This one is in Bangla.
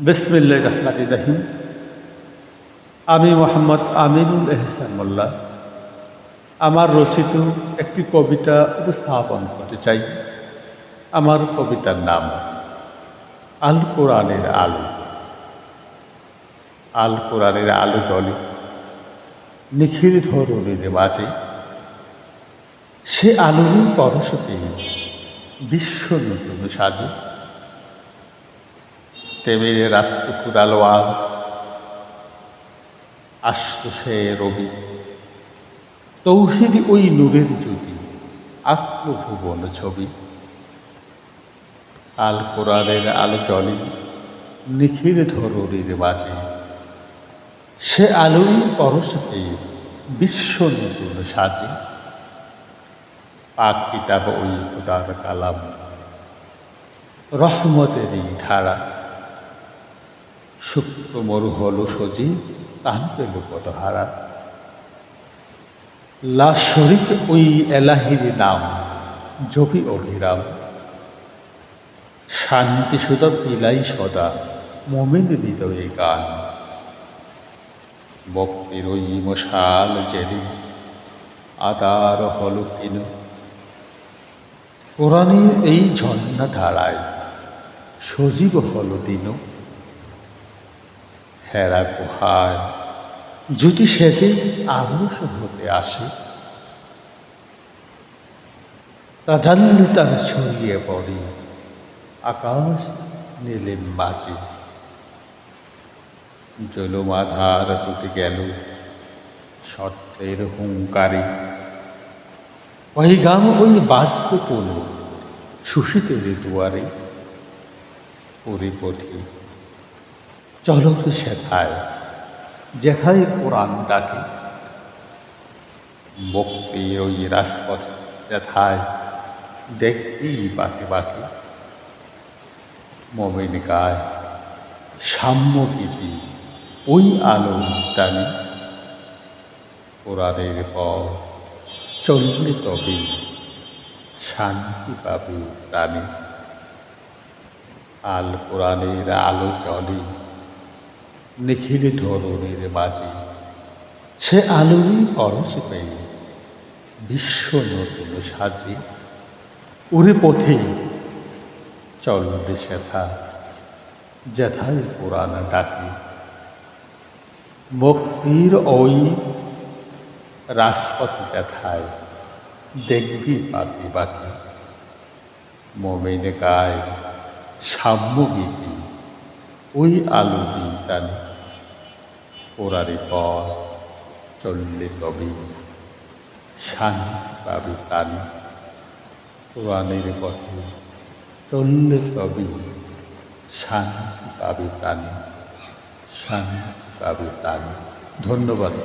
বিসমিল্লাহির রহমানির রহিম। আমি মোহাম্মদ আমিনুল এহসান মোল্লা আমার রচিত একটি কবিতা উপস্থাপন করতে চাই। আমার কবিতার নাম আল কোরআনের আলো। আল কোরআনের আলো জ্বলে নিখিল ধরণীর মাঝে, সে আলোরই পরশ পেয়ে বিশ্ব নতুন সাজে। টেবিলে রাতটুকুর আলো আর আসতো সে রবি, তৌহিদ ওই নূরের জ্যোতি আত্মভুবন ছবি। আল কোরআনের আলো জ্বলে নিখিল ধরণীর মাঝে, সে আলোই পরশ পেয়ে বিশ্ব নতুন সাজে। পাক কিতাব ওই খোদার কালাম, রহমতেরই ধারা, সূক্ষ্ম মরু হল সজি তান পেল কত হারা। লা শরীক ওই এলাহির নাম জপি অবিরাম, শান্তি সুধা পিলাই সদা মোমেন হৃদয়ে গান। ভক্তির ওই মশাল জেলে আদার হল কিন, কোরআনের এই ঝর্ণা ধারায় সজীব হল দিন। হেরা গুহায় যদি সেজে আদর্শ হতে আসে, তা জানলে তার ছড়িয়ে পড়ে আকাশ নীলের মাঝে। জলমাধার টুটে গেল সত্যের হুঙ্কারে, পয়গাম ওই বাস্ত কোন সুশীতের দুয়ারে। পরিপথে চলত সেথায় যেথায় কোরআন ডাকে, মুক্তির ওই রাজপথ যেথায় দেখবি বাঁকে বাঁকে। মোমেন গায় সাম্য গীতি ওই আলো টানে, কোরআনের পর চললে তবে শান্তি পাবে প্রাণে। আল কোরআনের আলো জ্বলে নিখিল ধরণীর মাঝে, সে আলোরই পরশ পেয়ে বিশ্ব নতুন সাজে। উড়ে পথে চলবে সেথা যেথায় কোরআন ডাকে, মুক্তির ওই রাজপথ যেথায় দেখবি বাঁকে বাঁকে। মোমেন গায় সাম্য গীতি ওই আলো টানে, কোরআনের পর চললে তবে শান্তি পাবে প্রাণে। কোরআনের পথে চললে তবে শান্তি পাবে প্রাণে, শান্তি পাবে প্রাণে। ধন্যবাদ।